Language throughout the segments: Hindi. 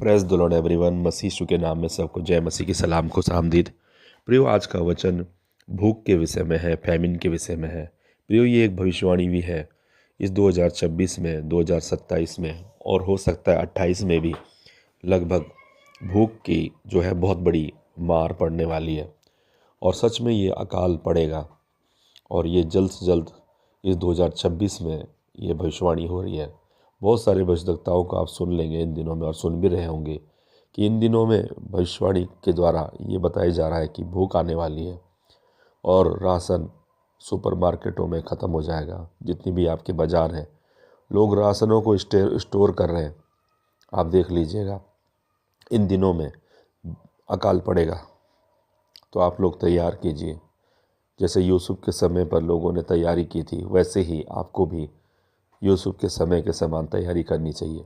Praise the lord everyone. मसीह यीशु के नाम में सबको जय मसीह की सलाम को आमदीद। प्रियो, आज का वचन भूख के विषय में है, फैमिन के विषय में है। प्रियो, ये एक भविष्यवाणी भी है इस 2026 में, 2027 में और हो सकता है 28 में भी लगभग भूख की जो है बहुत बड़ी मार पड़ने वाली है। और सच में ये अकाल पड़ेगा और ये जल्द से जल्द इस 2026 में ये भविष्यवाणी हो रही है। बहुत सारे भविष्यवक्ताओं को आप सुन लेंगे इन दिनों में और सुन भी रहे होंगे कि इन दिनों में भविष्यवाणी के द्वारा ये बताया जा रहा है कि भूख आने वाली है और राशन सुपरमार्केटों में ख़त्म हो जाएगा। जितनी भी आपके बाज़ार हैं, लोग राशनों को स्टोर कर रहे हैं। आप देख लीजिएगा इन दिनों में अकाल पड़ेगा, तो आप लोग तैयार कीजिए। जैसे यूसुफ के समय पर लोगों ने तैयारी की थी, वैसे ही आपको भी यूसुफ के समय के समान तैयारी करनी चाहिए।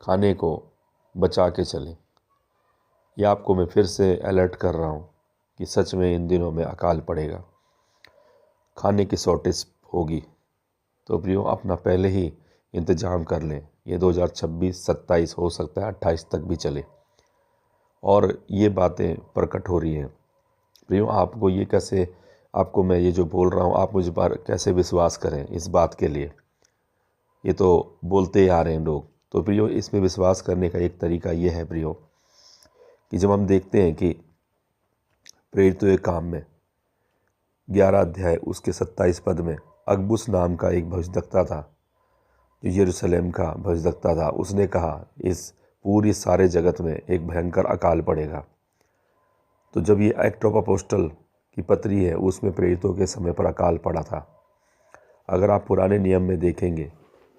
खाने को बचा के चलें। ये आपको मैं फिर से अलर्ट कर रहा हूँ कि सच में इन दिनों में अकाल पड़ेगा, खाने की शॉर्टेज होगी। तो प्रियो, अपना पहले ही इंतज़ाम कर लें। ये 2026, 27 हो सकता है 28 तक भी चले और ये बातें प्रकट हो रही हैं। प्रियो, आपको मैं ये जो बोल रहा हूँ, आप मुझ पर कैसे विश्वास करें इस बात के लिए? ये तो बोलते ही आ रहे हैं लोग। तो प्रियो, इसमें विश्वास करने का एक तरीका ये है प्रियो कि जब हम देखते हैं कि प्रेरितों के काम में 11 अध्याय उसके 27 पद में अगबुस नाम का एक भविष्यद्वक्ता था, जो यरूशलेम का भविष्यद्वक्ता था। उसने कहा इस पूरी सारे जगत में एक भयंकर अकाल पड़ेगा। तो जब ये एक्ट ऑफ अपोस्टल की पत्री है, उसमें प्रेरितों के समय पर अकाल पड़ा था। अगर आप पुराने नियम में देखेंगे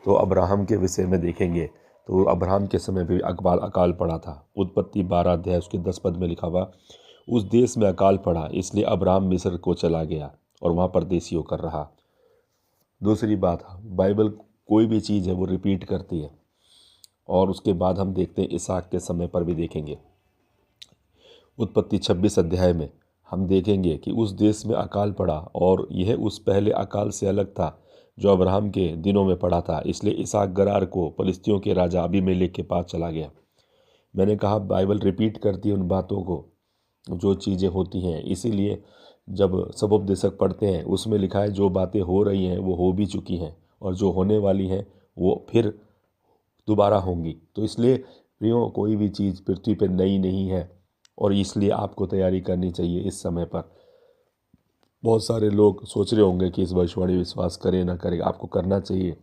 तो अब्राहम के विषय में देखेंगे तो अब्राहम के समय भी अकाल पड़ा था। उत्पत्ति 12 अध्याय उसके 10 पद में लिखा हुआ, उस देश में अकाल पड़ा, इसलिए अब्राहम मिस्र को चला गया और वहाँ परदेशी होकर रहा। दूसरी बात, बाइबल कोई भी चीज़ है वो रिपीट करती है। और उसके बाद हम देखते हैं इसहाक के समय पर भी देखेंगे। उत्पत्ति 26 अध्याय में हम देखेंगे कि उस देश में अकाल पड़ा और यह उस पहले अकाल से अलग था जो अब्राहम के दिनों में पड़ा था। इसलिए इसहाक गरार को फलिस्तियों के राजा अबीमेलेक के पास चला गया। मैंने कहा बाइबल रिपीट करती है उन बातों को जो चीज़ें होती हैं। इसीलिए जब सबोपदेशक पढ़ते हैं उसमें लिखा है जो बातें हो रही हैं वो हो भी चुकी हैं और जो होने वाली हैं वो फिर दोबारा होंगी। तो इसलिए प्रियो, कोई भी चीज़ पृथ्वी पर नई नहीं है और इसलिए आपको तैयारी करनी चाहिए इस समय पर। बहुत सारे लोग सोच रहे होंगे कि इस भविष्यवाणी विश्वास करें ना करें, आपको करना चाहिए।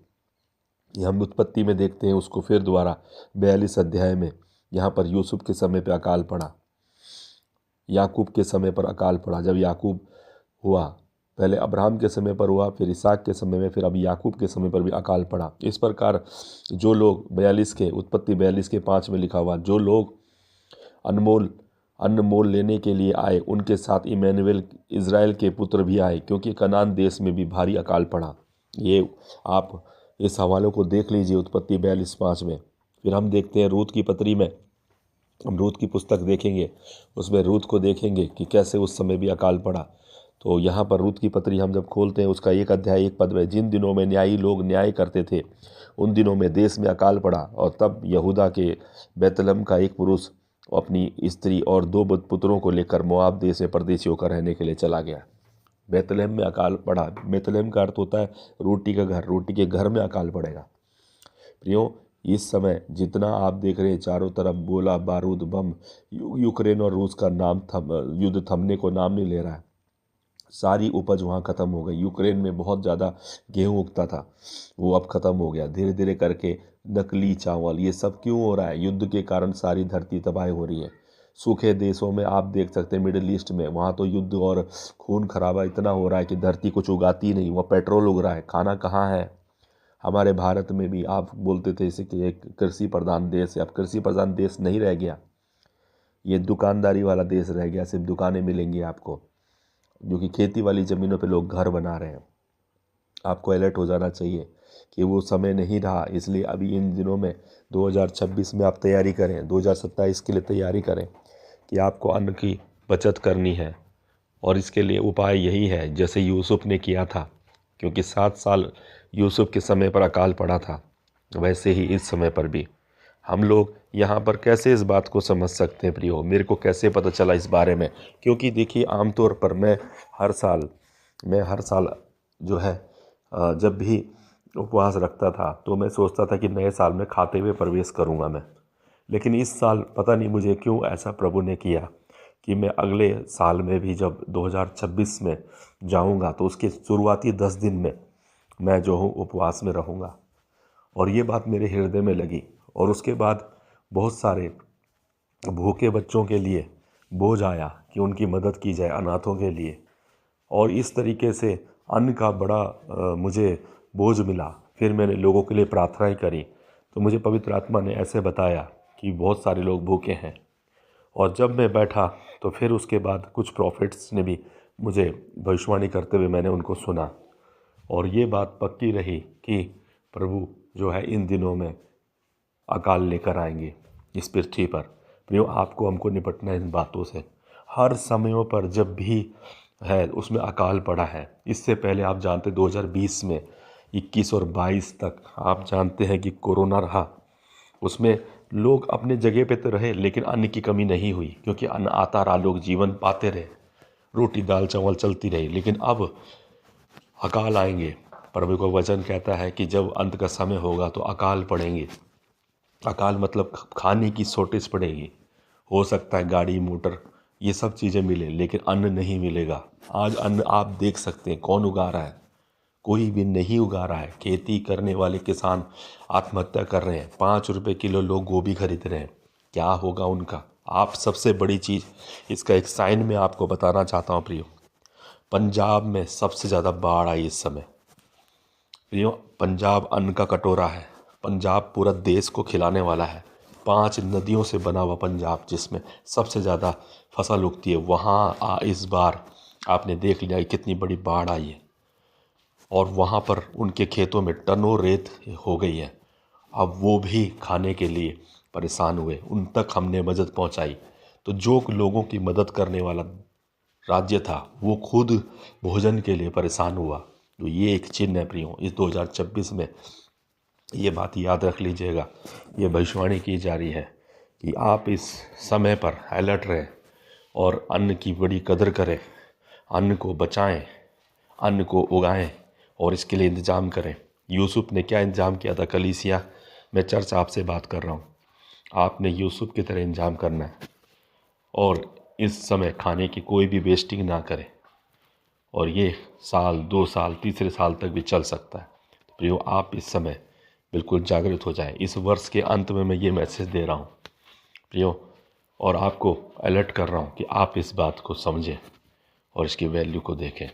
ये हम उत्पत्ति में देखते हैं उसको फिर दोबारा 42 अध्याय में। यहाँ पर यूसुफ के समय पर अकाल पड़ा, याकूब के समय पर अकाल पड़ा। जब याकूब हुआ, पहले अब्राहम के समय पर हुआ, फिर इसहाक के समय में, फिर अब याकूब के समय पर भी अकाल पड़ा। इस प्रकार जो लोग 42 के उत्पत्ति 42 के 5 में लिखा हुआ, जो लोग अन्न मोल लेने के लिए आए उनके साथ इमैनुएल इज़राइल के पुत्र भी आए, क्योंकि कनान देश में भी भारी अकाल पड़ा। ये आप इस हवालों को देख लीजिए उत्पत्ति 42:5 में। फिर हम देखते हैं रूत की पत्री में, हम रूत की पुस्तक देखेंगे, उसमें रूत को देखेंगे कि कैसे उस समय भी अकाल पड़ा। तो यहाँ पर रूत की पत्री हम जब खोलते हैं उसका 1 अध्याय 1 पद में, जिन दिनों में न्यायी लोग न्याय करते थे उन दिनों में देश में अकाल पड़ा और तब यहूदा के बैतलहम का एक पुरुष अपनी स्त्री और 2 पुत्रों को लेकर मोआब देश में परदेशी होकर रहने के लिए चला गया। बैतलहम में अकाल पड़ा। बैतलहम का अर्थ होता है रोटी का घर, रोटी के घर में अकाल पड़ेगा। प्रियो, इस समय जितना आप देख रहे हैं चारों तरफ गोला बारूद बम, यूक्रेन और रूस का युद्ध थमने को नाम नहीं ले रहा है। सारी उपज वहाँ ख़त्म हो गई। यूक्रेन में बहुत ज़्यादा गेहूँ उगता था, वो अब ख़त्म हो गया। धीरे धीरे करके नकली चावल, ये सब क्यों हो रहा है? युद्ध के कारण सारी धरती तबाह हो रही है। सूखे देशों में आप देख सकते हैं, मिडिल ईस्ट में, वहाँ तो युद्ध और खून खराबा इतना हो रहा है कि धरती कुछ उगाती नहीं, वहाँ पेट्रोल उग रहा है, खाना कहाँ है? हमारे भारत में भी आप बोलते थे इसे कि एक कृषि प्रधान देश है, अब कृषि प्रधान देश नहीं रह गया, ये दुकानदारी वाला देश रह गया। सिर्फ दुकानें मिलेंगी आपको, जो कि खेती वाली ज़मीनों पे लोग घर बना रहे हैं। आपको अलर्ट हो जाना चाहिए कि वो समय नहीं रहा। इसलिए अभी इन दिनों में 2026 में आप तैयारी करें, 2027 के लिए तैयारी करें कि आपको अन्न की बचत करनी है। और इसके लिए उपाय यही है जैसे यूसुफ ने किया था, क्योंकि 7 साल यूसुफ के समय पर अकाल पड़ा था, वैसे ही इस समय पर भी हम लोग यहाँ पर कैसे इस बात को समझ सकते हैं प्रियो, मेरे को कैसे पता चला इस बारे में? क्योंकि देखिए आमतौर पर मैं हर साल जो है जब भी उपवास रखता था तो मैं सोचता था कि नए साल में खाते हुए प्रवेश करूँगा मैं। लेकिन इस साल पता नहीं मुझे क्यों ऐसा प्रभु ने किया कि मैं अगले साल में भी जब 2026 में जाऊँगा तो उसके शुरुआती 10 दिन में मैं जो हूँ उपवास में रहूँगा। और ये बात मेरे हृदय में लगी और उसके बाद बहुत सारे भूखे बच्चों के लिए बोझ आया कि उनकी मदद की जाए, अनाथों के लिए। और इस तरीके से अन्न का बड़ा मुझे बोझ मिला। फिर मैंने लोगों के लिए प्रार्थनाएं करी तो मुझे पवित्र आत्मा ने ऐसे बताया कि बहुत सारे लोग भूखे हैं। और जब मैं बैठा तो फिर उसके बाद कुछ प्रॉफिट्स ने भी मुझे भविष्यवाणी करते हुए मैंने उनको सुना और ये बात पक्की रही कि प्रभु जो है इन दिनों में अकाल लेकर आएंगे इस पृथ्वी पर। प्रियो, आपको हमको निपटना है इन बातों से। हर समयों पर जब भी है उसमें अकाल पड़ा है। इससे पहले आप जानते 2020 में 21 और 22 तक आप जानते हैं कि कोरोना रहा। उसमें लोग अपने जगह पे तो रहे लेकिन अन्न की कमी नहीं हुई क्योंकि अन्न आता रहा, लोग जीवन पाते रहे, रोटी दाल चावल चलती रही। लेकिन अब अकाल आएंगे। प्रभु का वचन कहता है कि जब अंत का समय होगा तो अकाल पड़ेंगे। अकाल मतलब खाने की शॉर्टेज पड़ेगी। हो सकता है गाड़ी मोटर ये सब चीज़ें मिले लेकिन अन्न नहीं मिलेगा। आज अन्न आप देख सकते हैं कौन उगा रहा है? कोई भी नहीं उगा रहा है। खेती करने वाले किसान आत्महत्या कर रहे हैं। 5 रुपए किलो लोग गोभी खरीद रहे हैं। क्या होगा उनका? आप सबसे बड़ी चीज़ इसका एक साइन मैं आपको बताना चाहता हूँ प्रियो। पंजाब में सबसे ज़्यादा बाढ़ आई इस समय। प्रियो, पंजाब अन्न का कटोरा है। पंजाब पूरा देश को खिलाने वाला है। 5 नदियों से बना हुआ पंजाब जिसमें सबसे ज़्यादा फसल उगती है, वहाँ इस बार आपने देख लिया कितनी बड़ी बाढ़ आई है और वहाँ पर उनके खेतों में टनों रेत हो गई है। अब वो भी खाने के लिए परेशान हुए, उन तक हमने मदद पहुँचाई। तो जो लोगों की मदद करने वाला राज्य था वो खुद भोजन के लिए परेशान हुआ। तो ये एक चिन्ह है प्रियो, इस 2026 में ये बात याद रख लीजिएगा। ये भविष्यवाणी की जा रही है कि आप इस समय पर अलर्ट रहें और अन्न की बड़ी कदर करें, अन्न को बचाएं, अन्न को उगाएं और इसके लिए इंतज़ाम करें। यूसुफ ने क्या इंतज़ाम किया था? कलीसिया मैं चर्च आपसे बात कर रहा हूँ, आपने यूसुफ की तरह इंतज़ाम करना है और इस समय खाने की कोई भी वेस्टिंग ना करें। और ये साल 2 साल 3 साल तक भी चल सकता है। तो प्रियो, आप इस समय बिल्कुल जागृत हो जाएं। इस वर्ष के अंत में मैं ये मैसेज दे रहा हूँ प्रियो और आपको अलर्ट कर रहा हूँ कि आप इस बात को समझें और इसकी वैल्यू को देखें।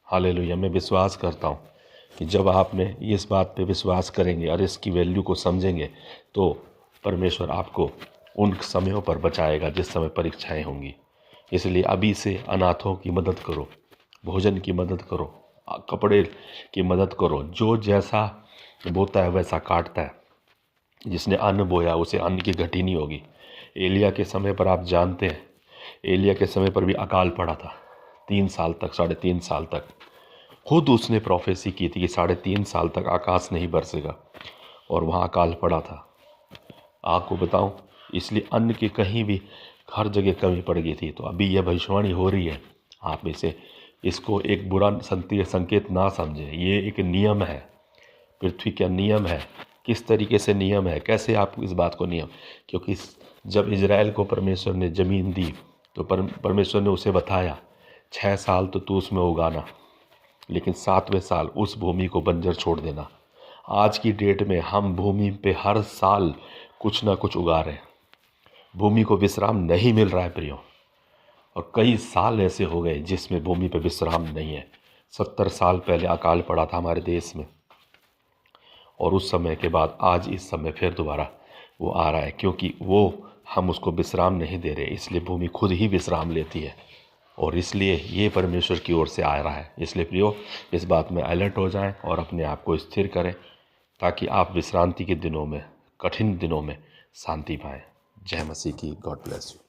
हालेलुया। मैं विश्वास करता हूँ कि जब आपने इस बात पे विश्वास करेंगे और इसकी वैल्यू को समझेंगे तो परमेश्वर आपको उन समयों पर बचाएगा जिस समय परीक्षाएं होंगी। इसलिए अभी से अनाथों की मदद करो, भोजन की मदद करो, कपड़े की मदद करो। जो जैसा बोता है वैसा काटता है। जिसने अन्न बोया उसे अन्न की घटी नहीं होगी। एलिया के समय पर आप जानते हैं, एलिया के समय पर भी अकाल पड़ा था 3 साल तक, 3.5 साल तक। खुद उसने प्रोफेसी की थी कि 3.5 साल तक आकाश नहीं बरसेगा और वहाँ अकाल पड़ा था। आपको बताऊं, इसलिए अन्न की कहीं भी हर जगह कमी पड़ गई थी। तो अभी यह भविष्यवाणी हो रही है। आप इसको एक बुरा संकेत ना समझें। ये एक नियम है, पृथ्वी का नियम है। किस तरीके से नियम है, कैसे आप इस बात को नियम, क्योंकि जब इजराइल को परमेश्वर ने ज़मीन दी तो परमेश्वर ने उसे बताया 6 साल तो तू उसमें उगाना, लेकिन 7वें साल उस भूमि को बंजर छोड़ देना। आज की डेट में हम भूमि पे हर साल कुछ ना कुछ उगा रहे हैं। भूमि को विश्राम नहीं मिल रहा है प्रियो, और कई साल ऐसे हो गए जिसमें भूमि पे विश्राम नहीं है। 70 साल पहले अकाल पड़ा था हमारे देश में और उस समय के बाद आज इस समय फिर दोबारा वो आ रहा है, क्योंकि वो हम उसको विश्राम नहीं दे रहे। इसलिए भूमि खुद ही विश्राम लेती है और इसलिए ये परमेश्वर की ओर से आ रहा है। इसलिए प्रियो, इस बात में अलर्ट हो जाएं और अपने आप को स्थिर करें ताकि आप विश्रांति के दिनों में, कठिन दिनों में शांति पाएं। जय मसीह की। God bless you.